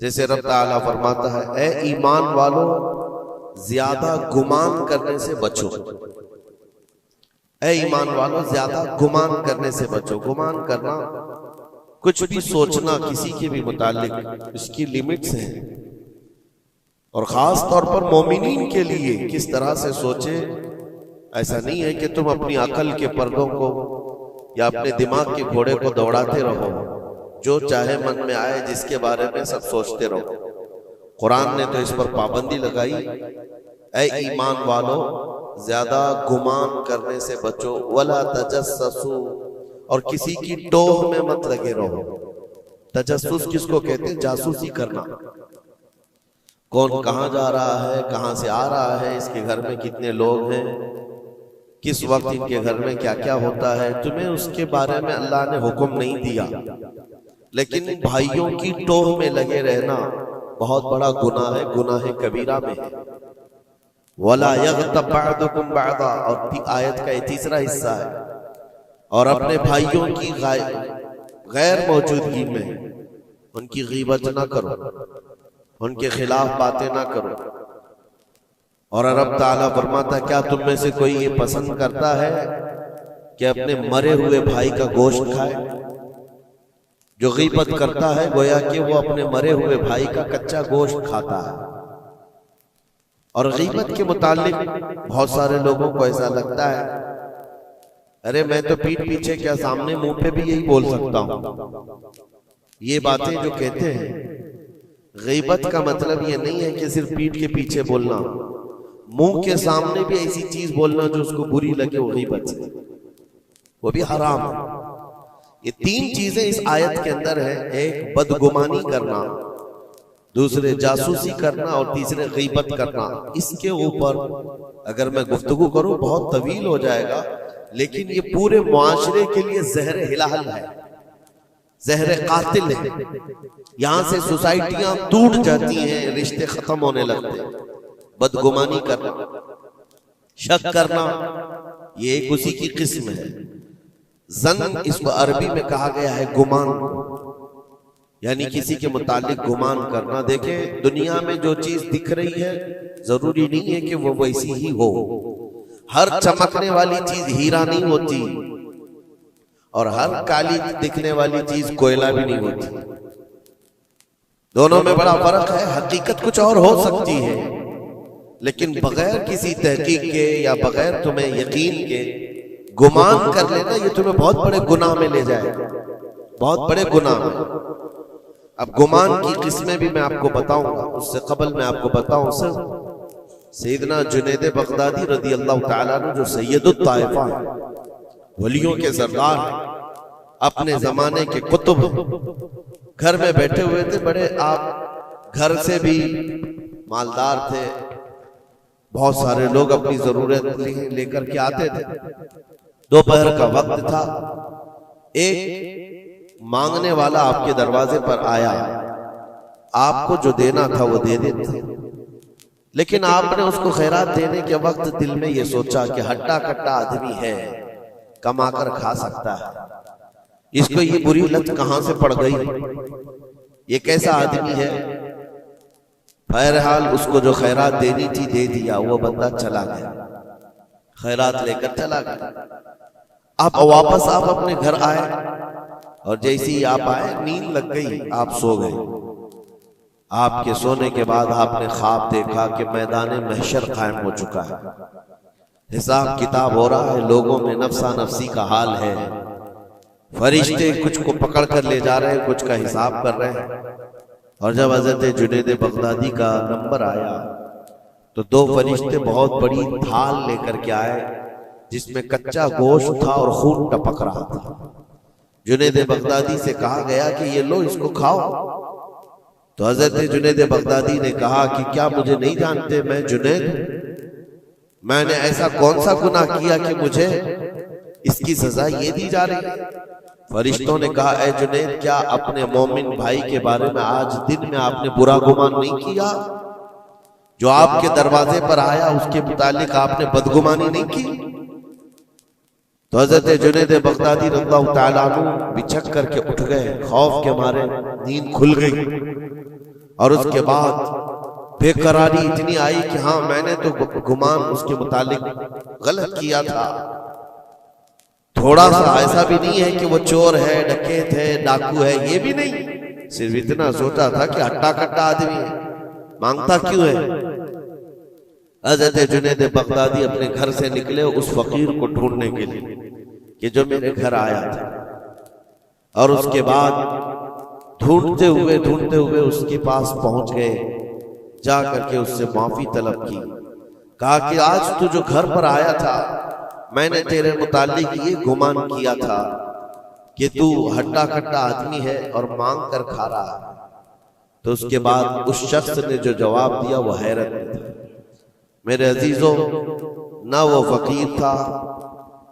जैसे रब ताला फरमाता है, ए ईमान वालों ज्यादा गुमान करने से बचो। ए ईमान वालों ज्यादा गुमान करने से बचो। गुमान करना, कुछ भी सोचना किसी के भी मुतालिक, इसकी लिमिट्स हैं। और खास तौर पर मोमिनीन के लिए किस तरह से सोचे। ऐसा नहीं है कि तुम अपनी अकल के पर्दों को या अपने दिमाग के घोड़े को दौड़ाते रहो, जो चाहे मन में आए जिसके बारे में सब सोचते रहो। कुरान ने तो इस पर पाबंदी लगाई, ऐ ईमान वालों ज्यादा गुमान करने से बचो, वला तजस्ससु, और किसी की टोह में मत लगे रहो। तजस्सुस किसको कहते हैं? जासूसी करना। कौन कहां जा रहा है, कहां से आ रहा है, इसके घर में कितने लोग हैं, किस वक्त इनके घर में क्या क्या होता है, तुम्हें उसके बारे में अल्लाह ने हुक्म नहीं दिया। लेकिन भाइयों की टोह में लगे रहना बहुत बड़ा गुनाह है, गुनाह कबीरा में है। वला यग़्तब बअदुकुम बअदा, और आयत का ये तीसरा हिस्सा है। और अपने भाइयों की गैर मौजूदगी में उनकी गीबत ना करो, उनके खिलाफ बातें ना करो। और रब ताला फरमाता, क्या तुम में से कोई ये पसंद करता है कि अपने मरे हुए भाई का गोश्त खाए? जो गीबत करता है गोया कि वो अपने मरे हुए भाई का कच्चा गोश्त खाता है। और गीबत के मुतालिक बहुत सारे लोगों को ऐसा लगता है, अरे मैं तो पीठ पीछे क्या सामने मुंह पे भी यही बोल सकता हूं। ये बातें जो कहते हैं, गीबत का मतलब ये नहीं है कि सिर्फ पीठ के पीछे बोलना, मुंह के सामने भी ऐसी चीज बोलना जो उसको बुरी लगे, वो गीबत है, वो भी हराम है। ये तीन चीजें इस आयत के अंदर है। एक बदगुमानी करना, दूसरे जासूसी करना, और तीसरे गीबत करना। इसके ऊपर अगर मैं गुफ्तगू करूं बहुत तवील हो जाएगा, लेकिन ये पूरे मुआशरे के लिए जहर हिलाल है, जहर कातिल है। यहां से सोसाइटियां टूट जाती हैं, रिश्ते खत्म होने लगते हैं। बदगुमानी करना, शक करना, ये एक उसी की किस्म है। जन इसको अरबी में कहा गया है गुमान, यानी किसी के मुतालिक गुमान करना। देखे, दुनिया में जो चीज दिख रही है जरूरी नहीं है कि वो वैसी ही हो। हर चमकने वाली चीज हीरा नहीं होती, और हर काली दिखने वाली चीज कोयला भी नहीं होती। दोनों में बड़ा फर्क है। हकीकत कुछ और हो सकती है, लेकिन बगैर किसी तहकीक के या बगैर तुम्हें यकीन के गुमान कर लेना, ये तुम्हें बहुत बड़े गुनाह में ले जाएगा, बहुत बड़े गुनाह में। अब गुमान की किस्में भी मैं आपको बताऊंगा, उससे कबल मैं आपको बताऊं सर, सैयदना जुनैद बगदादी रदी अल्लाह ताला अन्हु, जो सैयदुत ताइफा है, वलियों के सरदार, अपने जमाने के कुतुब, घर में बैठे हुए थे। बड़े आप घर से भी मालदार थे, बहुत सारे लोग अपनी जरूरत लेकर के आते थे। दोपहर का वक्त था, एक मांगने वाला आपके दरवाजे पर आया। आपको जो देना था वो दे देते, लेकिन आपने उसको खैरात देने के वक्त दिल में ये सोचा कि हट्टा कट्टा आदमी है, कमाकर खा सकता है, इसको ये बुरी लत कहां से पड़ गई, ये कैसा आदमी है। बहरहाल उसको जो खैरात देनी थी दे दिया, वो बंदा चला गया, खैरात लेकर चला गया। अब वापस आप अपने घर आए, और जैसे ही आप आए नींद लग गई, आप सो गए। आपके सोने के बाद आपने ख्वाब देखा कि मैदान महशर कायम हो चुका है, हिसाब किताब हो रहा है, लोगों में नफसा नफसी का हाल है, फरिश्ते कुछ को पकड़ कर ले जा रहे हैं, कुछ का हिसाब कर रहे हैं। और जब हजरत जुनैद बगदादी का नंबर आया तो दो फरिश्ते बहुत बड़ी थाल लेकर के आए, जिसमें कच्चा गोश्त था और खून टपक रहा था। जुनैद बगदादी से कहा गया कि ये लो, इसको खाओ। तो हजरत जुनैद बगदादी ने कहा कि क्या मुझे नहीं जानते, मैं जुनैद, मैंने ऐसा कौन सा गुनाह किया कि मुझे इसकी सजा ये दी जा रही है। फरिश्तों ने कहा, ऐ जुनैद, क्या अपने मोमिन भाई के बारे में आज दिन में आपने बुरा गुमान नहीं किया? जो आपके दरवाजे पर आया उसके मुतालिक आपने बदगुमानी नहीं की? तो हजरत जुनैद बगदादी रज़ियल्लाहु ताला अन्हु बिछक करके उठ गए, खौफ के मारे नींद खुल गई। और उसके बाद बेकरारी इतनी आई कि हाँ मैंने तो गुमान उसके मुतालिक गलत किया था। थोड़ा सा ऐसा भी नहीं है कि वो चोर है, डकैत है, डाकू है, ये भी नहीं, सिर्फ इतना सोचा था कि हट्टा कट्टा आदमी है, मांगता क्यों है। हज़रत जुनैद बगदादी अपने घर से निकले उस फकीर को ढूंढने के लिए कि जो मेरे घर आया था, और उसके बाद ढूंढते हुए उसके पास पहुंच गए। जा करके उससे माफी तलब की, कहा कि आज तू जो घर पर आया था मैंने तेरे मुतालिक ये गुमान किया था कि तू हट्टा कट्टा आदमी है और मांग कर खा रहा है। तो उसके बाद उस शख्स ने जो जवाब दिया वो हैरत में था। मेरे अजीजों, ना वो फकीर था,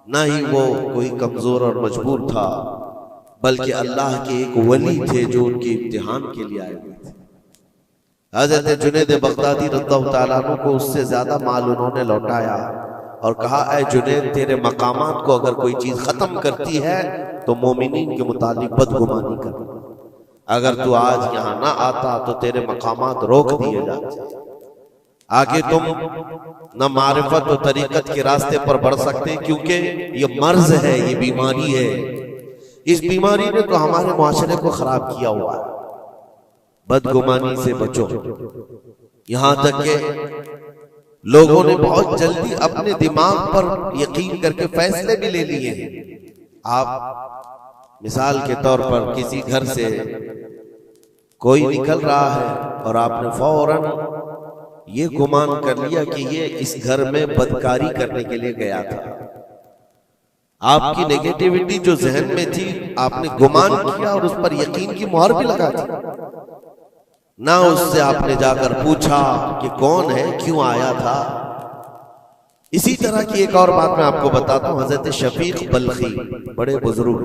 ना ही वो कोई कमजोर और मजबूर था, बल्कि अल्लाह के एक वली थे जो उनके इम्तिहान के लिए आए हुए थे। हज़रत जुनैद बगदादी रज़ियल्लाहु ताला अन्हु को उससे ज्यादा माल उन्होंने लौटाया और कहा, ऐ जुनैद, तेरे मकामात को अगर कोई चीज खत्म करती है तो मोमिनीन के मुतालिक बदगुमानी कर, अगर तू आज यहाँ ना आता तो तेरे मकामात रोक दिए जाते, आगे तुम न मारिफत और तरीकत के रास्ते पर बढ़ सकते, क्योंकि ये मर्ज है, ये बीमारी है। इस बीमारी ने तो हमारे मुआशरे को खराब किया हुआ है। बदगुमानी से बचो। यहां तक के लोगों ने बहुत जल्दी अपने दिमाग पर यकीन करके फैसले भी ले लिए हैं। आप मिसाल के तौर पर किसी घर से कोई निकल रहा है और आपने फौरन ये गुमान कर लिया कि ये इस घर में बदकारी करने के लिए गया था। आपकी नेगेटिविटी जो जहन में थी आपने गुमान किया और उस पर यकीन की मोहर भी लगा दी। ना उससे आपने जाकर पूछा कि कौन है, क्यों आया था। इसी तरह की एक और बात मैं आपको बताता हूं। हजरत शफीक बल्खी बड़े बुजुर्ग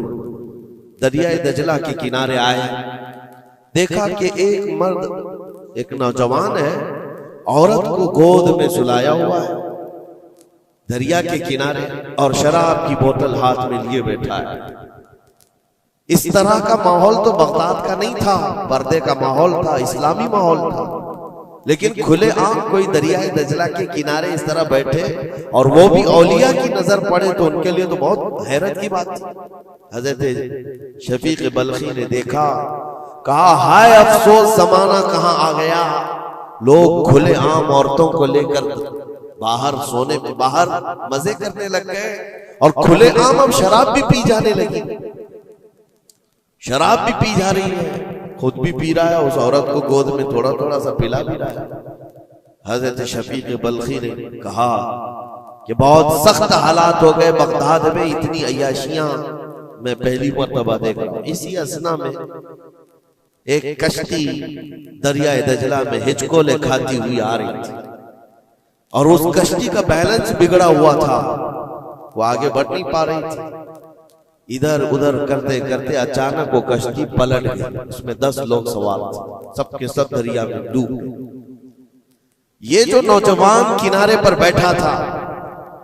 दरियाए दजला के किनारे आए, देखा कि एक मर्द, एक नौजवान है, औरत को गोद में सुलाया हुआ है दरिया के किनारे और शराब की बोतल हाथ में लिए बैठा है। इस तरह का माहौल तो बगदाद का नहीं था, पर्दे का माहौल था, इस्लामी माहौल था, लेकिन खुले आम कोई दरियाए दजला के किनारे इस तरह बैठे और वो भी औलिया की नजर पड़े तो उनके लिए तो बहुत हैरत की बात थी। हजरत शफीक बल्खी ने देखा, कहा, हाय अफसोस, जमाना कहां आ गया। लोग खुले आम औरतों को लेकर बाहर सोने में बाहर मजे करने लग गए और खुले आम अब शराब भी पी जाने लगी। शराब भी पी जा रही है, खुद भी पी रहा है, उस औरत को गोद में थोड़ा थोड़ा सा पिला भी रहा है। हजरत शफीक बल्खी ने कहा कि बहुत सख्त हालात हो गए बगदाद में, इतनी अय्याशियां मैं पहली मर्तबा देख रहा हूं। इसी असना में एक कश्ती दरियाए दजला में हिचकोले खाती हुई आ रही थी और उस कश्ती का बैलेंस बिगड़ा हुआ था, वो आगे बढ़ नहीं पा रही थी। इधर उधर करते करते अचानक वो कश्ती पलट गई, उसमें 10 लोग सवार थे, सबके सब दरिया में डूब गए। ये जो नौजवान किनारे पर बैठा था,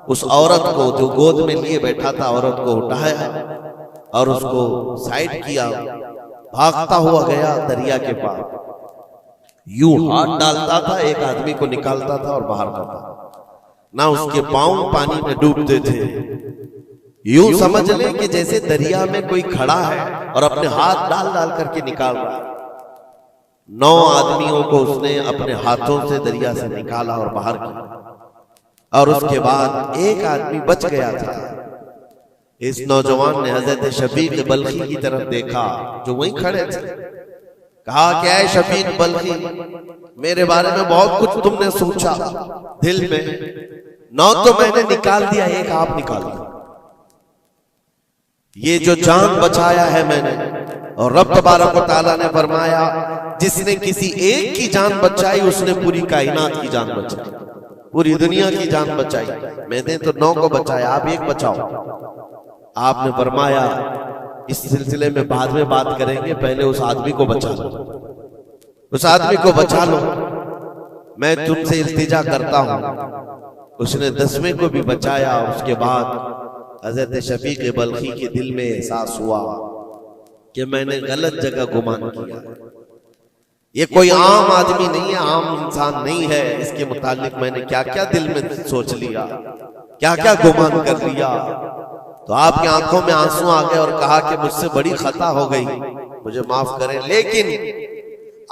उस औरत को जो गोद में लिए बैठा था, औरत को उठाया और उसको साइड किया, भागता हुआ गया दरिया के पार, यूं हाथ डालता था, एक आदमी को निकालता था और बाहर करता, ना उसके पांव पानी में डूबते थे। यूं समझ ले कि जैसे दरिया में कोई खड़ा है और अपने हाथ डाल डाल करके निकाल रहा है। 9 आदमियों को उसने अपने हाथों से दरिया से निकाला और बाहर किया और उसके बाद एक आदमी बच गया था। इस नौजवान ने हजरत शफीक बल्खी की तरफ देखा जो वहीं खड़े थे, कहा, क्या है शफीक बल्खी, मेरे बारे में बहुत कुछ तुमने सोचा दिल में, 9 तो मैंने निकाल दिया, एक आप निकाल दिया। ये जो जान बचाया है मैंने, और रब तबारक व तआला ने फरमाया जिसने किसी एक की जान बचाई उसने पूरी कायनात की जान बचाई, पूरी दुनिया की जान बचाई। मैंने तो 9 को बचाया, आप एक बचाओ। आपने फरमाया इस सिलसिले में बाद में बात करेंगे, पहले उस आदमी को बचा लो, उस आदमी को बचा लो, मैं तुमसे इल्तिजा करता हूं। उसने 10वें को भी बचाया। उसके बाद हजरत शफीक बल्खी के दिल में एहसास हुआ कि मैंने गलत जगह गुमान किया, ये कोई आम आदमी नहीं है, आम इंसान नहीं है। इसके मुतालिक मैंने क्या क्या दिल में सोच लिया, क्या क्या गुमान कर लिया। तो आपकी आंखों में आंसू आ गए और कहा कि मुझसे बड़ी खता हो गई, मुझे माफ करें। लेकिन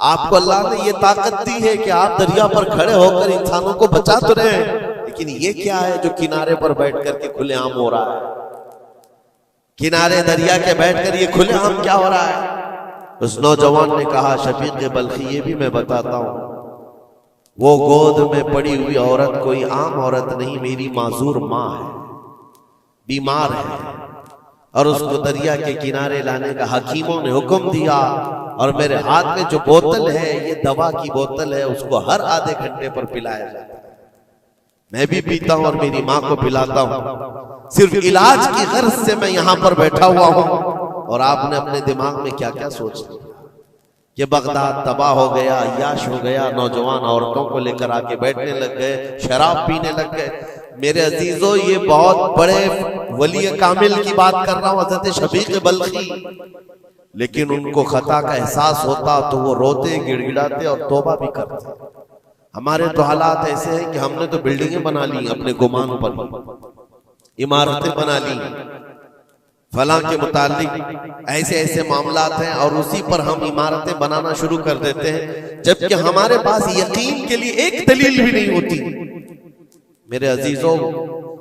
आपको अल्लाह ने ये ताकत दी है कि आप दरिया पर खड़े होकर इंसानों को बचा तो रहे हैं, लेकिन ये क्या है जो किनारे पर बैठ करके खुलेआम हो रहा है? किनारे दरिया के बैठकर ये खुलेआम क्या हो रहा है? उस नौजवान ने कहा, शफीक बल्खी, ये भी मैं बताता हूं, वो गोद में पड़ी हुई औरत कोई आम औरत नहीं, मेरी माजूर माँ है, बीमार है, और उसको दरिया के किनारे लाने का हकीमों ने हुक्म दिया। और मेरे हाथ में जो बोतल है ये दवा की बोतल है, उसको हर आधे घंटे पर पिलाया जाता है। मैं भी पीता हूं और मेरी माँ को पिलाता हूं। सिर्फ इलाज की गर्ज से मैं यहां पर बैठा हुआ हूं। और आपने अपने दिमाग में क्या क्या सोच लिया कि बगदाद तबाह हो गया, याश हो गया, नौजवान औरतों को लेकर आके बैठने लग गए, शराब पीने लग गए। मेरे अजीजों, ये बहुत बड़े वली कामिल की बात कर रहा हूं, हज़रत शफीक बल्खी। लेकिन उनको खता का एहसास होता तो वो रोते, गिड़गिड़ाते और तौबा भी करते। हमारे तो हालात ऐसे हैं कि हमने तो बिल्डिंगें बना ली अपने गुमान पर, इमारतें बना ली, फलां के मुतालिक ऐसे ऐसे मामलात हैं, और उसी पर हम इमारतें बनाना शुरू कर देते हैं, जबकि हमारे पास यकीन के लिए एक दलील भी नहीं होती। मेरे अजीजों,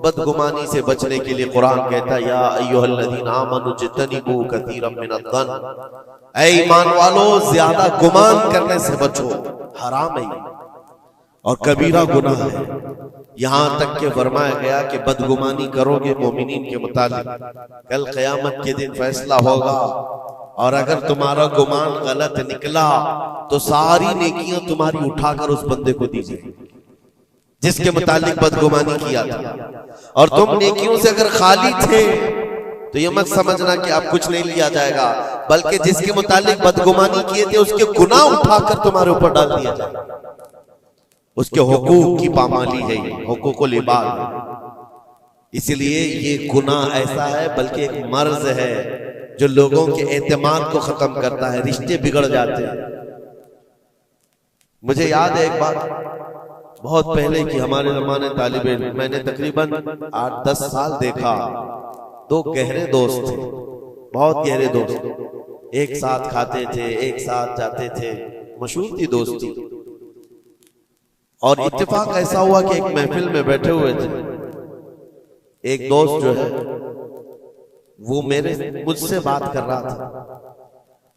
बदगुमानी से बचने के लिए कुरान कहता है, या अय्युहल्लज़ीना आमनू इज्तनिबू कसीरम मिनज़्ज़न, ऐ ईमान वालों, ज्यादा गुमान करने से बचो, हराम है और कबीरा गुनाह है। यहां तक के फरमाया गया कि बदगुमानी करोगे मोमिनीन के मुतालिक, कल क़यामत के दिन फैसला होगा, और अगर तुम्हारा गुमान गलत निकला तो सारी नेकियां तुम्हारी उठाकर उस बंदे को दी जाएगी जिसके मुतालिक बदगुमानी किया था। और तुम नेकियों से अगर खाली थे तो ये मत समझना कि अब कुछ नहीं लिया जाएगा, बल्कि जिसके मुतालिक बदगुमानी किए थे उसके गुनाह उठाकर तुम्हारे ऊपर डाल दिया जाएगा। उसके हुकूक की पामाली है, हुकूकुल इबाद है। इसलिए ये गुनाह ऐसा है, बल्कि एक मर्ज है जो लोगों के एतमाद को खत्म करता है, रिश्ते बिगड़ जाते हैं। मुझे याद है एक बात बहुत पहले की, हमारे जमाने तालिब इल्म, मैंने तकरीबन 8-10 साल देखा, दो गहरे दोस्त थे, बहुत गहरे दोस्त, एक साथ खाते थे, एक साथ जाते थे, मशहूर थी दोस्ती। और इत्तेफाक ऐसा हुआ कि एक महफिल में बैठे हुए थे, एक दोस्त जो है वो मुझसे बात कर रहा था,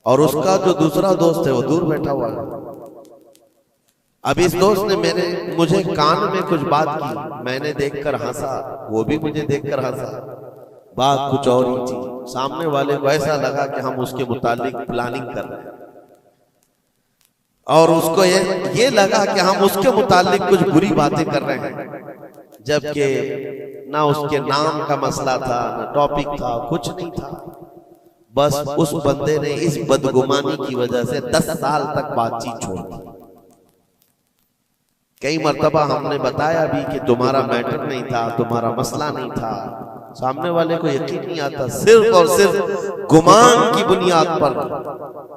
और उसका जो दूसरा दोस्त है वो दूर बैठा हुआ है। अब इस दोस्त ने मुझे कान में कुछ बात की, मैंने देखकर हंसा, वो भी मुझे देखकर हंसा, बात कुछ और ही थी। सामने वाले को ऐसा लगा कि हम उसके मुतालिक प्लानिंग कर रहे हैं, और उसको ये लगा कि हम उसके मुतालिक कुछ बुरी बातें कर रहे हैं, जबकि ना उसके नाम का मसला था, ना टॉपिक था, कुछ नहीं था। बस उस बंदे ने इस बदगुमानी की वजह से 10 साल तक बातचीत छोड़ दी। कई मर्तबा हमने बताया भी कि तुम्हारा मैटर नहीं था, तुम्हारा मसला नहीं था, सामने वाले को यकीन नहीं आता, सिर्फ और सिर्फ गुमान की बुनियाद पर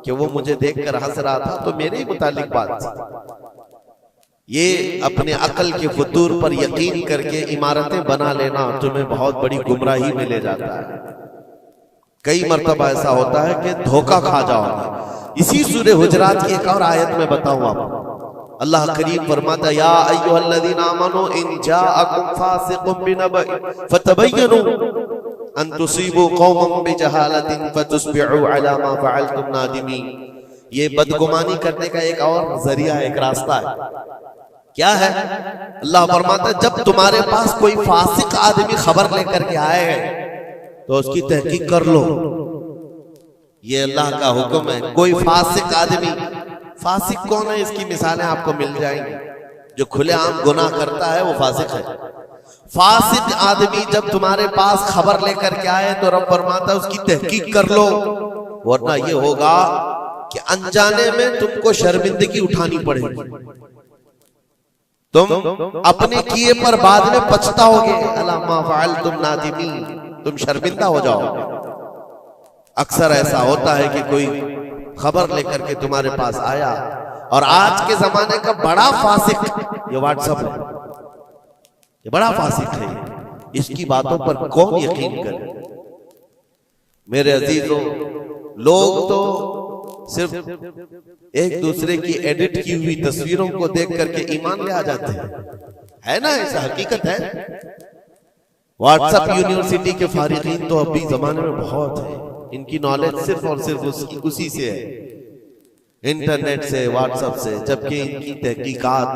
कि वो मुझे देखकर हंस रहा था तो मेरे ही मुतालिक बात थी। ये अपने अकल के फतूर पर यकीन करके इमारतें बना लेना तुम्हें बहुत बड़ी गुमराही में ले जाता है। कई मर्तबा ऐसा होता है कि धोखा खा जाओगे। इसी सूरह हुजरात की एक और आयत में बताऊं आपको, अल्लाह करीम फरमाता, या अय्युहल्लज़ीना आमनू इन जाअकुम फासिकुम बिनबइन फतबय्यनु अन तुसीबू कौमन बिजहालतिन फतुस्बिहू अला मा फअलतुम नादिमीन। ये बदगुमानी करने का एक और जरिया है, एक रास्ता है। क्या है? अल्लाह फरमाता, जब तुम्हारे पास कोई फासिक आदमी खबर लेकर के आए तो उसकी तहकीक कर लो। ये अल्लाह का हुक्म है। कोई फासिक आदमी, फासिक कौन है इसकी मिसालें आपको मिल जाएंगी। जो खुलेआम गुनाह करता है वो फासिक है। फासिक आदमी जब तुम्हारे पास खबर लेकर के आए तो रब फरमाता उसकी तहकीक कर लो, वरना ये होगा कि अनजाने में तुमको शर्मिंदगी उठानी पड़ेगी, तुम अपने किए पर बाद में पछताओगे। अला मा फअलतुम नादिमीन, तुम शर्मिंदा हो जाओगे। अक्सर ऐसा होता है कि कोई खबर लेकर के तुम्हारे पास आया और आज के जमाने का बड़ा फासिक ये व्हाट्सएप है, ये बड़ा फासिक है। इसकी बातों पर कौन यकीन करे? मेरे अजीजों, लोग तो सिर्फ एक दूसरे की एडिट की हुई तस्वीरों को देख करके ईमान ले आ जाते हैं, है ना? ऐसा हकीकत है। व्हाट्सएप यूनिवर्सिटी के फारिगीन तो अभी जमाने में बहुत है, इनकी नॉलेज सिर्फ और सिर्फ उसी से है, इंटरनेट से, व्हाट्सएप से। जबकि इनकी तहकीकात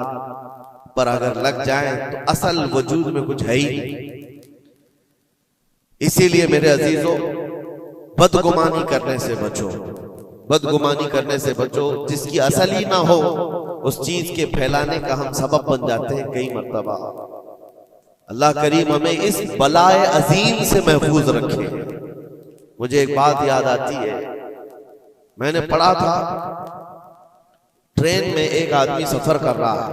पर अगर लग जाए तो असल वजूद में कुछ है ही नहीं। इसीलिए मेरे अजीजों, बदगुमानी करने से बचो, बदगुमानी करने से बचो। जिसकी असल ही ना हो उस चीज के फैलाने का हम सबब बन जाते हैं कई मर्तबा। अल्लाह करीम हमें इस बलाए अजीम से महफूज रखे। मुझे एक बात याद आती है, मैंने पढ़ा था ट्रेन में एक आदमी सफर कर रहा है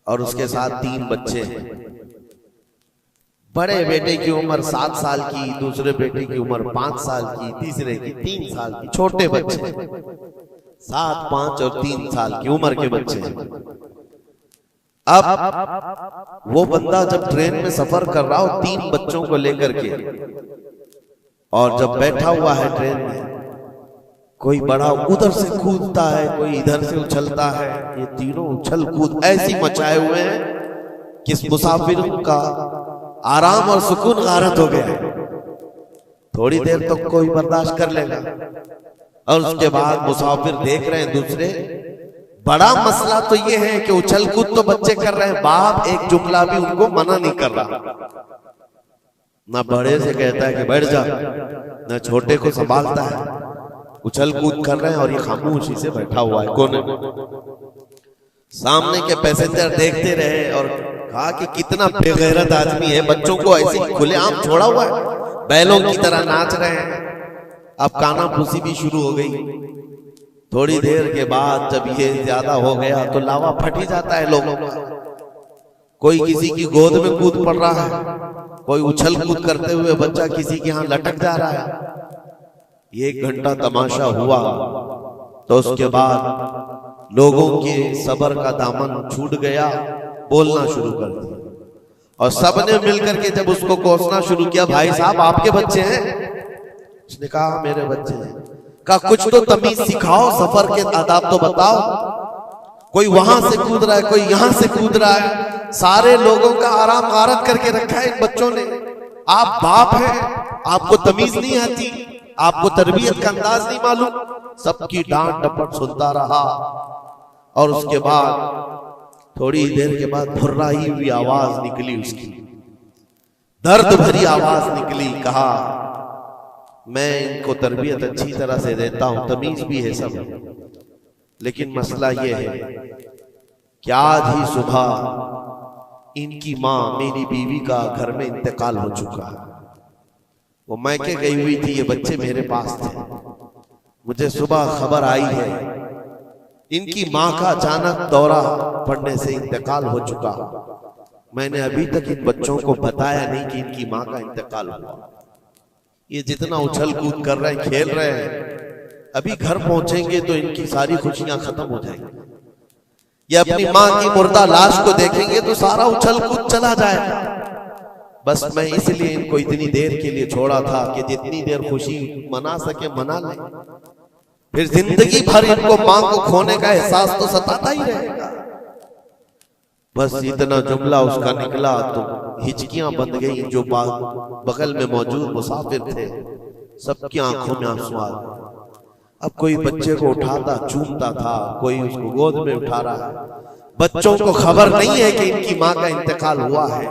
और उसके साथ 3 बच्चे हैं। बड़े बेटे की उम्र 7 साल की, दूसरे बेटे की उम्र 5 साल की, तीसरे की 3 साल की। छोटे बच्चे 7, 5 और 3 साल की उम्र के बच्चे हैं। अब वो बंदा जब ट्रेन में सफर कर रहा हो 3 बच्चों को लेकर के, और जब बैठा हुआ है ट्रेन में, कोई बड़ा उधर से कूदता है, कोई इधर से उछलता है। ये तीनों उछल कूद ऐसी मचाए हुए हैं कि इस मुसाफिर का आराम और सुकून गारत हो गया है। थोड़ी देर तक तो कोई बर्दाश्त कर लेगा, और उसके बाद मुसाफिर देख रहे हैं दूसरे। बड़ा मसला तो ये है कि उछल कूद तो बच्चे कर रहे हैं, बाप एक जुमला भी उनको मना नहीं कर रहा। ना बड़े से कहता है कि बैठ जा, ना छोटे को संभालता है। उछल कूद कर रहे हैं और ये खामोशी से बैठा हुआ है कोने में। सामने के पैसेंजर देखते रहे और कहा कि कितना बेगैरत आदमी है, बच्चों को ऐसे ही खुलेआम छोड़ा हुआ है, बैलों की तरह नाच रहे हैं। अब कानाफूसी भी शुरू हो गई। थोड़ी देर के बाद जब ये ज्यादा हो गया तो लावा फट ही जाता है लोगों का। कोई किसी की गोद में कूद पड़ रहा है, कोई उछल कूद करते हुए बच्चा किसी के यहाँ लटक जा रहा है। 1 घंटा तमाशा हुआ तो उसके बाद लोगों के सब्र का दामन छूट गया, बोलना शुरू कर दिया। और सबने मिलकर के जब उसको कोसना शुरू किया, भाई साहब आपके बच्चे हैं? उसने कहा मेरे बच्चे हैं। कहा कुछ तो तमीज सिखाओ, सफर के आदाब तो बताओ। कोई वहां से कूद रहा है, कोई यहां से कूद रहा है, सारे लोगों का आराम गारत करके रखा है इन बच्चों ने। आप बाप हैं, आपको तमीज नहीं आती, आपको तरबियत का अंदाज नहीं मालूम। सबकी डांट डपट सुनता रहा और उसके बाद थोड़ी देर के बाद फुर्राई हुई आवाज निकली, उसकी दर्द भरी आवाज निकली। कहा मैं इनको तरबियत अच्छी तरह से देता हूं, तमीज भी है सब, लेकिन मसला ये है कि आज ही सुबह इनकी माँ मेरी बीवी का घर में इंतकाल हो चुका है। वो मैके गई हुई थी, ये बच्चे मेरे पास थे। मुझे सुबह खबर आई है इनकी माँ का अचानक दौरा पड़ने से इंतकाल हो चुका। मैंने अभी तक इन बच्चों को बताया नहीं कि इनकी माँ का इंतकाल हुआ। ये जितना उछल कूद कर रहे हैं, खेल रहे हैं, अभी घर पहुंचेंगे तो इनकी सारी खुशियां खत्म हो जाएंगी। ये अपनी माँ की मुर्दा लाश को देखेंगे तो सारा उछल कूद चला जाएगा। बस मैं इसलिए इनको इतनी देर के लिए छोड़ा था कि जितनी देर खुशी मना सके मना ले, फिर जिंदगी भर इनको माँ को खोने का एहसास तो सताता ही रहेगा। बस इतना जुमला उसका निकला तो हिचकियां बंध गई। जो बगल में मौजूद मुसाफिर थे सबकी आंखों में आंसू आ गए। अब कोई बच्चे को उठाता चूमता था, कोई उसको गोद में उठा रहा है। बच्चों को खबर नहीं है कि इनकी माँ का इंतकाल हुआ है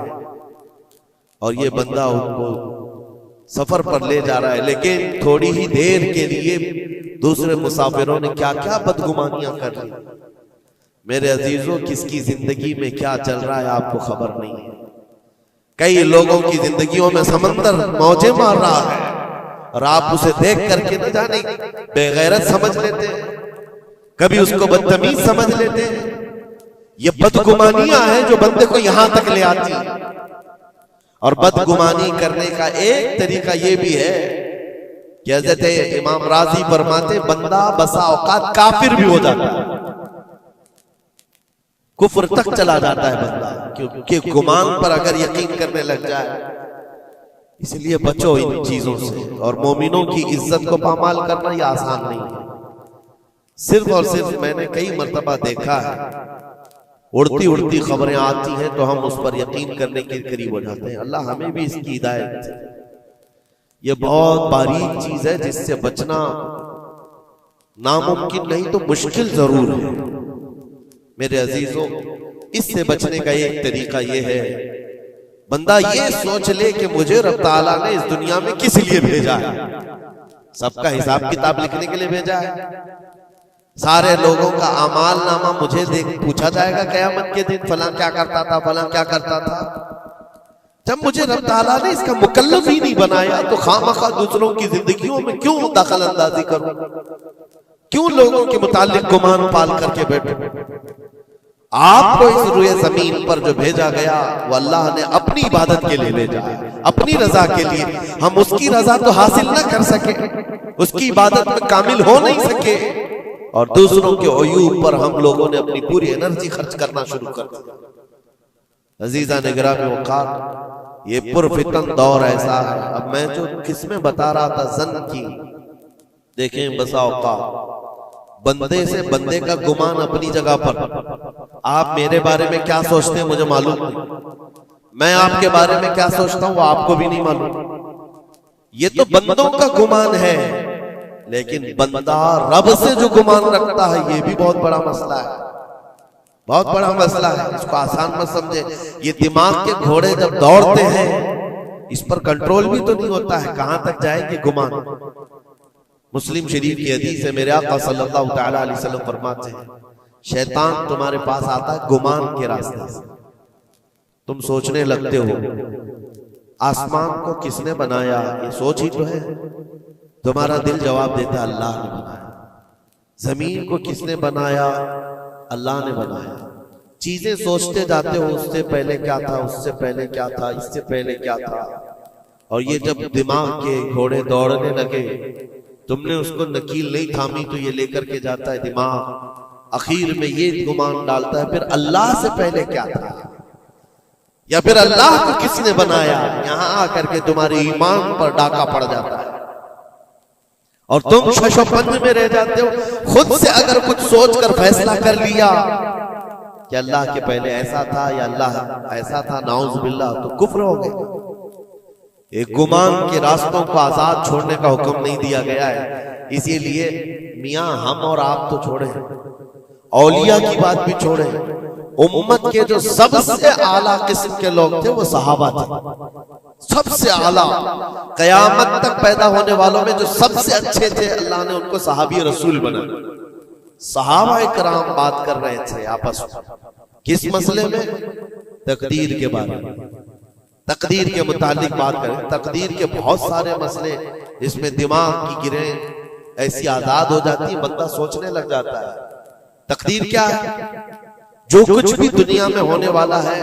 और ये बंदा उनको सफर पर ले जा रहा है। लेकिन थोड़ी ही देर के लिए दूसरे मुसाफिरों ने क्या क्या बदगुमानियां कर ली। मेरे अजीजों, किसकी जिंदगी में क्या चल रहा है आपको खबर नहीं है। कई लोगों की जिंदगियों में समंदर मौजें मार रहा है और आप उसे देख करके न जाने बेगैरत समझ लेते हैं, कभी उसको बदतमीज समझ लेते हैं। ये बदगुमानियां हैं जो बंदे को यहां तक ले आती है। और बदगुमानी करने का एक तरीका ये भी है कि हज़रत इमाम राजी फरमाते बंदा बसा औकात काफिर भी हो जाता है, कुफ्र तक चला जाता है बंदा, क्योंकि गुमान पर अगर यकीन करने लग जाए। इसलिए बचो इन चीजों से। और मोमिनों की इज्जत को पामाल करना यह आसान नहीं है। सिर्फ और सिर्फ मैंने कई मर्तबा देखा है, उड़ती उड़ती खबरें आती हैं तो हम उस पर यकीन करने के करीब हो जाते हैं। अल्लाह हमें भी इसकी हिदायत दे। ये बहुत बारीक चीज है जिससे बचना नामुमकिन नहीं तो मुश्किल जरूर है। मेरे अजीजों, इससे बचने का एक तरीका यह है, बंदा ये सोच ले कि मुझे रब ताला ने इस दुनिया में किस लिए भेजा है। सबका हिसाब किताब लिखने के लिए भेजा है। सारे लोगों का अमाल नामा मुझे देख पूछा जाएगा क़यामत के दिन, फलां क्या करता था, फलां क्या करता था। जब मुझे रब ताला ने इसका मुकल्लफ ही नहीं बनाया तो खामखा दूसरों की जिंदगियों में क्यों दखल अंदाजी करूं, क्यों लोगों के मुतालिक गुमान पाल करके बैठूं। आपको इस रुए जमीन पर जो भेजा गया वो अल्लाह ने अपनी इबादत के लिए भेजा है, अपनी रजा के लिए। हम उसकी रजा तो हासिल ना कर सके, उसकी इबादत में कामिल हो नहीं सके, और दूसरों के अयूब पर हम लोगों ने अपनी पूरी एनर्जी खर्च करना शुरू कर दिया। अजीजा ने गिरामी वक़ार, ये पुरफितन दौर ऐसा है। अब मैं जो किसमें बता रहा था जन की, देखें बसा औकात बंदे से बंदे का गुमान अपनी जगह पर। आप मेरे बारे में क्या सोचते हैं मुझे मालूम नहीं, मैं आपके बारे में क्या सोचता हूं वो आपको भी नहीं मालूम। ये तो बंदों का गुमान है, लेकिन बंदा रब से जो गुमान रखता है ये भी बहुत बड़ा मसला है, बहुत बड़ा मसला है। इसको आसान मत समझे। ये दिमाग के घोड़े जब दौड़ते हैं इस पर कंट्रोल भी तो नहीं होता है, कहां तक जाएंगे गुमान। मुस्लिम शरीफ की हदीस है, मेरे आका सल्लल्लाहु तआला अलैहि वसल्लम फरमाते हैं, शैतान तुम्हारे पास आता है गुमान के रास्ते से। तुम सोचने लगते हो आसमान को किसने बनाया, ये सोच ही तो है। तुम्हारा दिल जवाब देता है अल्लाह ने बनाया। जमीन को किसने बनाया, अल्लाह ने बनाया। चीजें सोचते जाते हो, उससे पहले क्या था, उससे पहले क्या था, इससे पहले क्या था। और ये जब दिमाग के घोड़े दौड़ने लगे, तुमने उसको नकील नहीं थामी तो ये लेकर के जाता है दिमाग। आखिर में ये गुमान डालता है फिर अल्लाह से पहले क्या था, या फिर अल्लाह को किसने बनाया। यहां आकर के तुम्हारे ईमान पर डाका पड़ जाता है और तुम शशोपंज में रह जाते हो। खुद से अगर कुछ सोचकर फैसला कर लिया कि अल्लाह के पहले ऐसा था या अल्लाह ऐसा था, नाउज़ बिल्लाह, तो कुफ्र हो गए। एक गुमान के रास्तों को आजाद छोड़ने का हुक्म नहीं दिया गया है। इसीलिए मियां हम और आप तो छोड़े, औलिया की बात भी छोड़े, उम्मत के जो सबसे आला किस्म के लोग थे वो सहाबा थे। सबसे आला, कयामत तक पैदा होने वालों में जो सबसे अच्छे थे अल्लाह ने उनको सहाबी रसूल बना। सहाबा इकराम बात कर रहे थे आपस में, किस मसले में, तकदीर के बारे में, तकदीर के मुतालिक बात करें। तकदीर के बहुत सारे मसले, इसमें दिमाग की गिरें ऐसी आजाद हो जाती है, बंदा सोचने लग जाता है। तकदीर क्या है, जो कुछ भी दुनिया में होने वाला है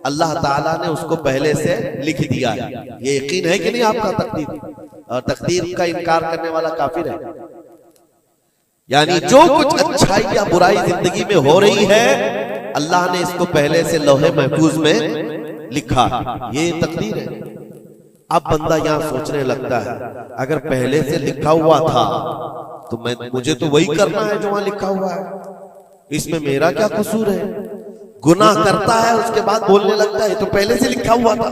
अल्लाह ताला ने उसको पहले से लिख दिया है। ये यकीन है कि नहीं आपका तकदीर? और तकदीर का इनकार करने वाला काफिर है। यानी जो कुछ अच्छाई या बुराई जिंदगी में हो रही है अल्लाह ने इसको पहले से लौहे महफूज में लिखा, ये तकदीर है। अब बंदा यहां सोचने लगता है अगर पहले से लिखा हुआ था तो मुझे तो वही करना है जो वहां लिखा हुआ है, इसमें मेरा क्या कसूर है। गुनाह करता है उसके बाद बोलने लगता है तो पहले से लिखा हुआ था।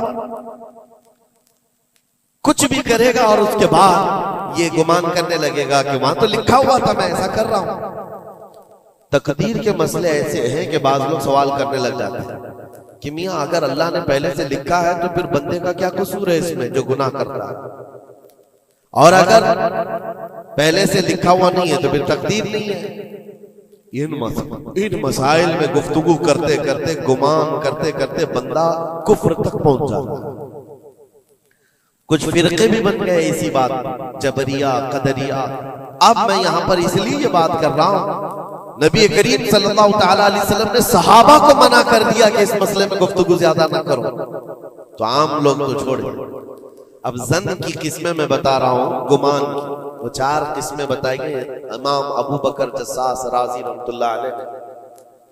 कुछ भी करेगा और उसके बाद ये गुमान करने लगेगा कि वहां तो लिखा हुआ था, मैं ऐसा कर रहा हूं। तकदीर के मसले ऐसे हैं कि बाज लोग सवाल करने लग जाते हैं कि मियां अगर अल्लाह ने पहले से लिखा है तो फिर बंदे का क्या कसूर है इसमें जो गुनाह कर रहा है, और अगर पहले से लिखा हुआ नहीं है तो फिर तकदीर नहीं है। इन मसाइल में गुफ्तगू करते करते, गुमान करते करते बंदा कुफ्र तक पहुंच जाता है। कुछ फिरके भी बन गए इसी बात, जबरिया, कदरिया। अब मैं यहां पर इसलिए ये बात कर रहा हूं, नबी करीम सल्लल्लाहु तआला अलैहि वसल्लम ने सहाबा को मना कर दिया कि इस मसले में गुफ्तगू ज्यादा ना करो, तो आम लोग तो छोड़े। अब जन की किस्में मैं बता रहा हूं, गुमान की वो 4 किस्में बताएंगे इमाम अबू बकर जस्सास राजी रहमतुल्लाह अलैह ने।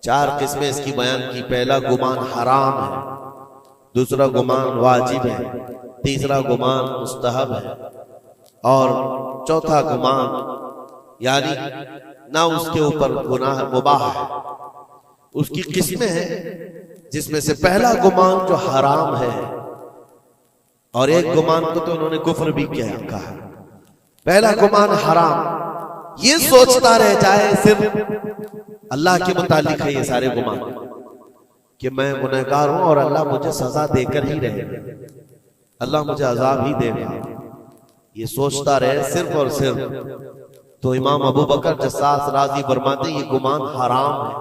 4 किस्में इसकी बयान की। पहला गुमान हराम है, दूसरा गुमान वाजिब है, तीसरा गुमान मुस्तहब है और चौथा गुमान यानी ना उसके ऊपर गुनाह मुबाह है। उसकी किस्में हैं जिसमें से पहला गुमान जो हराम है, और एक गुमान को तो उन्होंने कुफ्र भी कहा। पहला गुमान हराम, ये सोचता रह जाए सिर्फ अल्लाह के मुतालिक है ये सारे गुमान कि मैं गुनहगार हूं और अल्लाह मुझे सजा देकर ही रहेगा, अल्लाह मुझे अजाब ही देगा, ये सोचता रहे सिर्फ और सिर्फ, तो इमाम अबू बकर जस्सास राजी फरमाते ये गुमान हराम है।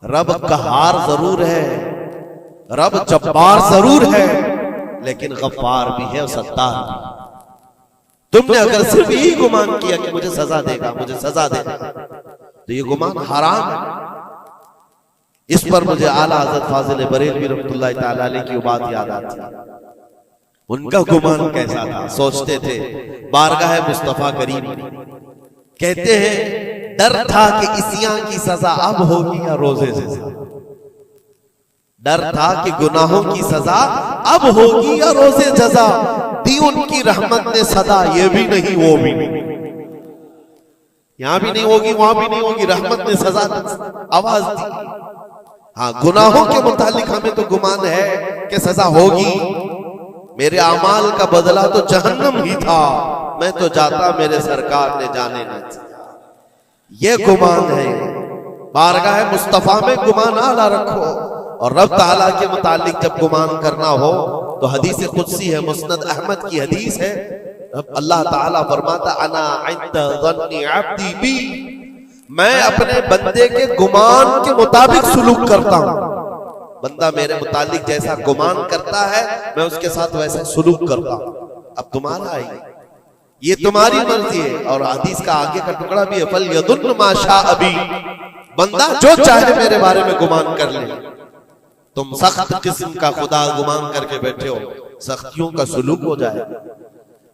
रब कहार जरूर है, रब जब्बार जरूर है, लेकिन गफ्फार भी है और सत्तार भी। तुमने अगर सिर्फ यही गुमान किया कि मुझे सजा देगा, मुझे सजा देगा, तो ये गुमान हराम है। इस पर मुझे आला हज़रत फाजिल बरेलवी रहमतुल्लाह तआला अलैह की बात याद आती है। उनका गुमान कैसा था? सोचते थे बारगाह मुस्तफा करीम, कहते हैं डर था कि इसियां की सजा अब होगी या रोजे से सजा। डर था कि गुनाहों की सजा अब होगी या रोजे जजा। दी उनकी रहमत ने सदा, ये भी नहीं वो भी नहीं, यहां भी नहीं होगी वहां भी नहीं होगी, रहमत ने सजा आवाज दी। हाँ, गुनाहों के मुतालिक हमें तो गुमान है कि सजा होगी। मेरे अमाल का बदला तो जहन्नम ही था, मैं तो जाता मेरे सरकार ने जाने न दिया। ये गुमान है। बारगाह मुस्तफा में गुमान आला रखो, और रब ताला के मुतालिक जब गुमान करना हो तो हदीस कुदसी है, मुस्नद अहमद की हदीस है। अल्लाह ताला फरमाता अना इंद ज़न्नी अब्दी बी, मैं अपने बंदे के गुमान के मुताबिक सुलूक करता हूं। बंदा मेरे मुतालिक जैसा गुमान करता है मैं उसके साथ वैसा सुलूक करता हूं। अब तुम्हारा है, ये तुम्हारी मर्जी है। और हदीस का आगे का टुकड़ा भी है, फल यदुन मा शा अबी, बंदा जो चाहे मेरे बारे में गुमान कर ले। तुम सख्त किस्म का खुदा गुमान करके बैठे हो, सख्तियों का सुलूक हो जाए।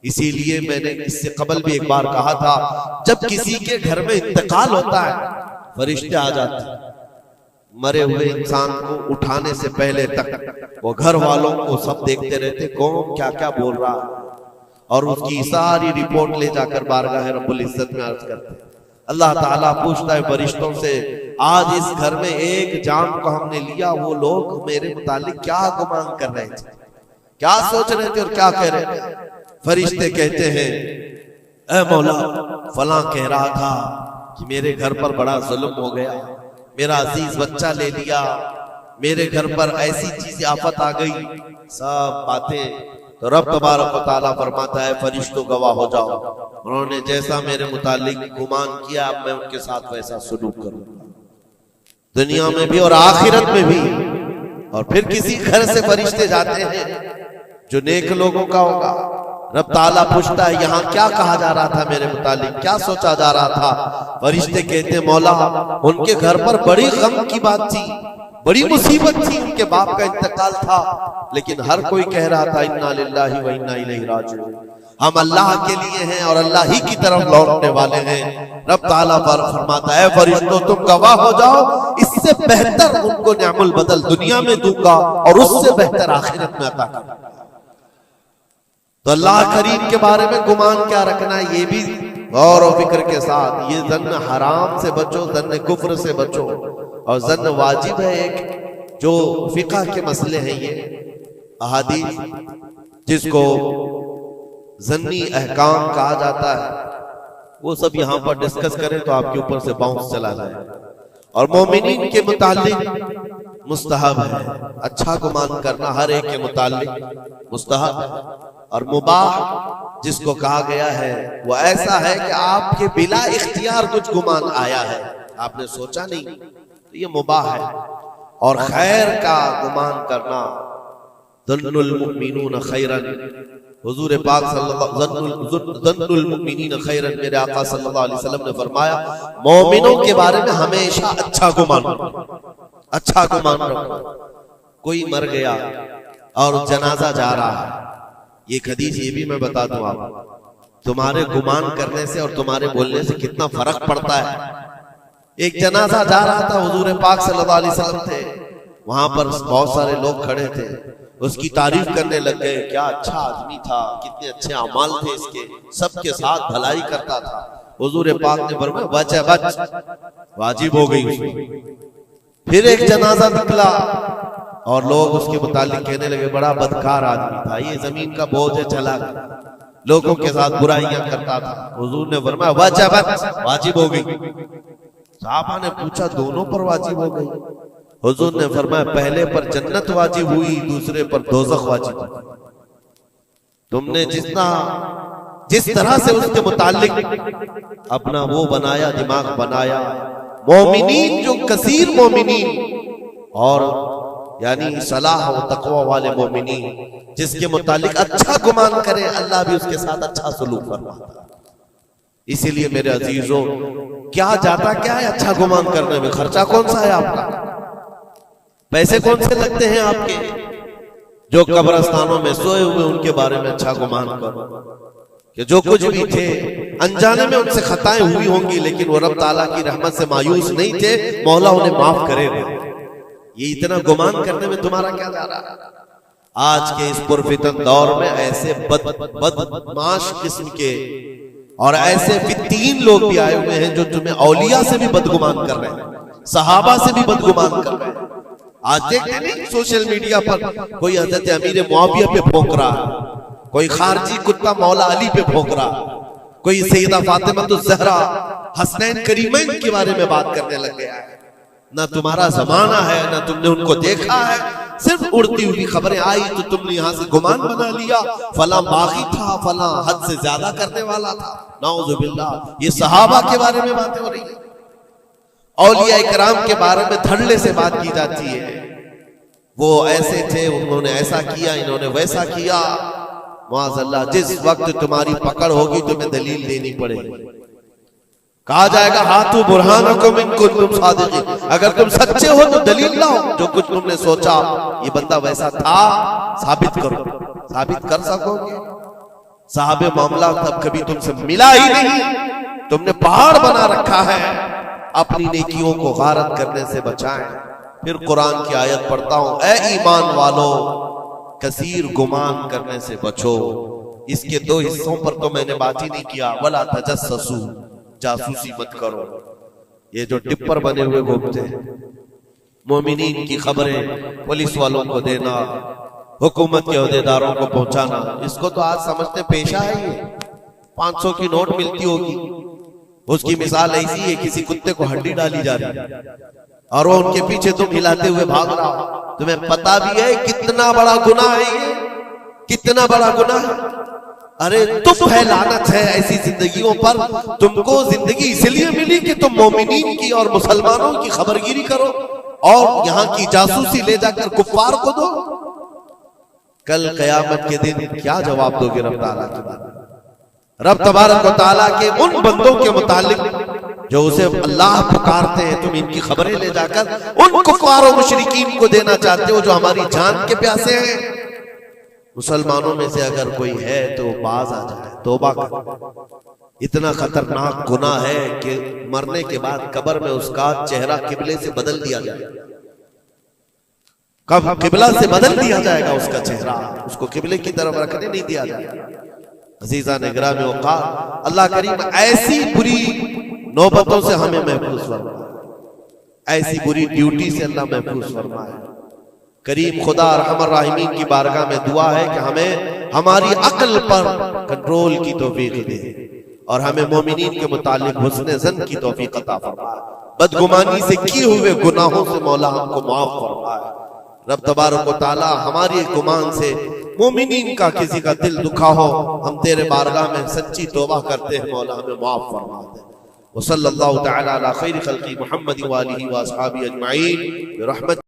इसीलिए मैंने इससे कबल भी एक बार कहा था, जब किसी के घर में इंतकाल होता है फरिश्ते आ जाते हैं, मरे हुए इंसान को उठाने से पहले तक वो घर वालों को सब देखते रहते कौन क्या क्या बोल रहा है, और उसकी सारी रिपोर्ट ले जाकर बारगाह रब्बुल इज्जत में अर्ज करते। अल्लाह ताला पूछता है फरिश्तों से, आज इस घर में एक जान को हमने लिया, वो लोग मेरे मुतालिक क्या गुमान कर रहे थे, क्या सोच रहे थे और क्या कह रहे थे? फरिश्ते कहते हैं, ऐ मौला फलां कह रहा था कि मेरे घर पर बड़ा जुल्म हो गया, मेरा अजीज बच्चा ले लिया, मेरे घर पर ऐसी चीज आफत आ गई, सब बातें। तो रब तबारक व तआला फरमाता है फरिश्तों गवाह हो जाओ, उन्होंने जैसा मेरे मुतालिक गुमान किया अब मैं उनके साथ वैसा सलूक करूंगा, दुनिया में भी और आखिरत में भी। और फिर किसी घर से फरिश्ते जाते हैं जो नेक लोगों का होगा, रब ताला पूछता है यहाँ क्या कहा जा रहा था मेरे मुतालिक, क्या सोचा जा रहा था? फरिश्ते कहते मौला उनके घर पर बड़ी गम की बात थी, बड़ी मुसीबत थी, उनके बाप का इंतकाल था, लेकिन हर कोई कह रहा था इन्ना लिल्लाहि व इन्ना इलैहि राजिऊन, हम अल्लाह के लिए हैं और अल्लाह ही की तरफ लौटने वाले हैं। रब ताला फरमाता है फरिश्तों तुम गवाह हो जाओ, इससे बेहतर उनको निअमुल बदल दुनिया में दूंगा और उससे बेहतर आखिरत में अता करूंगा। तो अल्लाह करीम के बारे में गुमान क्या रखना है, ये भी गौर और फिक्र के साथ। ये जन्न हराम से बचो, जन्न कुफ्र से बचो, और जन्न वाजिब है एक जो फिक़ह के मसले हैं, ये अहादीस जिसको जन्नी अहकाम कहा जाता है, वो सब यहां पर डिस्कस करें तो आपके ऊपर से बाउंस चला जाए। और मोमिनीन के मुतालिक मुस्तहब है, अच्छा गुमान करना हर एक के मुतालिक मुस्तहब है। और मुबाह जिसको कहा गया है वो ऐसा है कि आपके बिला इख्तियार कुछ गुमान आया है, आपने सोचा नहीं, तो ये मुबाह है। और खैर का गुमान करना, ज़न्नुल मुमिनून खैरन, हुजूर पाक ज़न्नुल मुमिनीन खैरन, मेरे आका सल्लल्लाहु अलैहि वसल्लम ने फरमाया मोमिनों के बारे में हमेशा अच्छा गुमान रखो, अच्छा गुमान रखो। कोई मर गया और जनाजा जा रहा है, एक हदीस ये भी मैं बता दूं आप, तुम्हारे गुमान करने से और तुम्हारे बोलने से कितना फर्क पड़ता है। एक जनाजा जा रहा था, हुजूर पाक सल्लल्लाहु अलैहि वसल्लम थे, वहां पर बहुत सारे लोग खड़े थे, उसकी तारीफ करने लग गए, क्या अच्छा आदमी था, कितने अच्छे अमाल थे इसके, सबके साथ भलाई करता था। हुजूर पाक ने फरमाया बच है बच, वाजिब हो गई उसमें। फिर एक जनाजा निकला और लोग उसके मुतालिक कहने लगे बड़ा बदकार आदमी था, ये जमीन का बोझ है, चला लोगों के साथ बुराइयां करता था। हुजूर ने फरमाया बच है बच, वाजिब हो गई। साहबा ने पूछा दोनों पर वाजिब हो गई? हुजूर ने फरमाया पहले पर जन्नत वाजिब हुई, दूसरे पर दोज़ख वाजिब हुई। तुमने जिस तरह से उसके मुतालिक अपना वो बनाया, दिमाग बनाया, मोमिनीन जो कसीर मोमिनीन और यानी सलाह व तकवा वाले मोमिनीन जिसके मुतालिक अच्छा गुमान करे, अल्लाह भी उसके साथ अच्छा सलूक फरमाता है। इसीलिए मेरे अजीजों, क्या जाता क्या है अच्छा गुमान करने में? खर्चा कौन सा है आपका? पैसे कौन से लगते हैं आपके? जो कब्रिस्तानों में सोए हुए उनके बारे में अच्छा गुमान करो कि जो कुछ भी थे अनजाने में उनसे खताएं हुई होंगी, लेकिन वो रब ताला की रहमत से मायूस नहीं थे, मौला उन्हें माफ करेगा। ये इतना गुमान करने में तुम्हारा क्या जा रहा है? आज के इस पुरफितन दौर में ऐसे बदमाश किस्म के और ऐसे फित्तीन लोग भी आए हुए हैं जो तुम्हें औलिया से भी बदगुमान कर रहे हैं, सहाबा से भी बदगुमान कर रहे हैं। आज देखते नहीं सोशल मीडिया पर कोई हजरत अमीर मुआविया पे भौंक रहा है, कोई खारजी कुत्ता मौला अली पे भौंक रहा, कोई सैयदा फातिमा तो जहरा हसनैन करीमैन के बारे में बात करने लग गया है। ना तुम्हारा जमाना है, ना तुमने उनको देखा है, सिर्फ उड़ती हुई खबरें आई तो तुमने यहां से गुमान बना लिया, फला बागी था, फला हद से ज्यादा करने वाला था। नाउजुबिल्लाह, ये सहाबा के बारे में बातें हो रही है, औलिया इकराम के बारे में धड़ल्ले से बात की जाती है। वो ऐसे थे, उन्होंने ऐसा किया, इन्होंने वैसा किया। माज़अल्लाह, जिस वक्त तुम्हारी पकड़ होगी तुम्हें दलील देनी पड़ेगी। कहा जाएगा हाथू बुरहानकुम इन कुंतुम सादिकीन, अगर तुम सच्चे हो तो दलील लाओ। जो कुछ तुमने सोचा ये बंदा वैसा था, साबित करो। साबित कर सकोगे? साहबे मामला तब कभी तुमसे मिला ही नहीं, तुमने पहाड़ बना रखा है। अपनी नेकियों को गारत करने से बचाएं। फिर कुरान की आयत पढ़ता हूं, ए ईमान वालों, कसीर गुमान करने से बचो। इसके दो हिस्सों पर तो मैंने बात ही नहीं किया। वला तजस्ससू, जासूसी मत करो। ये जो टिप्पर बने हुए घूमते हैं, मोमिनीन की खबरें पुलिस वालों को देना, हुकूमत के ओहदेदारों को पहुंचाना, इसको तो आज समझते पेशा है। ये 500 की नोट मिलती होगी, उसकी मिसाल ऐसी है, किसी कुत्ते को हड्डी डाली जा रही है और वो उनके पीछे तुम हिलाते हुए भाग रहा हो। तुम्हें पता भी है कितना बड़ा गुनाह है ये, कितना बड़ा गुनाह है। अरे तुम है, लानत है ऐसी जिंदगियों पर। तुमको जिंदगी इसलिए मिली कि तुम मोमिनीन की और मुसलमानों की खबरगिरी करो और यहाँ की जासूसी ले जाकर कुफ्फार को दो। कल कयामत के दिन क्या जवाब दोगे रब ताला के बारे में? रब तबारक व तआला के उन बंदों के मुतालिक जो उसे अल्लाह पुकारते हैं, तुम इनकी खबरें ले जाकर उन कुफ्फार और मुशरिकीन को देना चाहते हो जो हमारी जान के प्यासे हैं। मुसलमानों में से अगर कोई है तो बाज आ जाए, तौबा कर। इतना खतरनाक गुनाह है कि मरने के बाद कब्र में उसका चेहरा किबले से बदल दिया जाए। कब किबला से बदल दिया जाएगा उसका चेहरा, उसको किबले की तरफ रखने नहीं दिया जाएगा। अजीजा ने गिरामी औकात, अल्लाह करीम ऐसी बुरी नौबतों से हमें महफूज फरमाए, ऐसी बुरी ड्यूटी से अल्लाह महफूज फरमाए। करीम खुदा रहमान राहिमीन की बारगाह में दुआ है कि हमें हमारी अक्ल पर कंट्रोल की तौफीक दे और हमें मोमिनीन के मुतालिक हुस्न ज़न की तौफीक अता फरमाए। बदगुमानी से किए हुए गुनाहों से मौला हमको माफ फरमाए। रब तबारक व तआला हमारी गुमान से मोमिनीन का किसी का दिल दुखा हो, हम तेरे बारगाह में सच्ची तौबा करते हैं, मौला हमें माफ फरमा दे। व सल्लल्लाहु तआला अला खैर खल्क़ी मुहम्मद व आलिहि व अस्हाबी अजमईन बिरहमत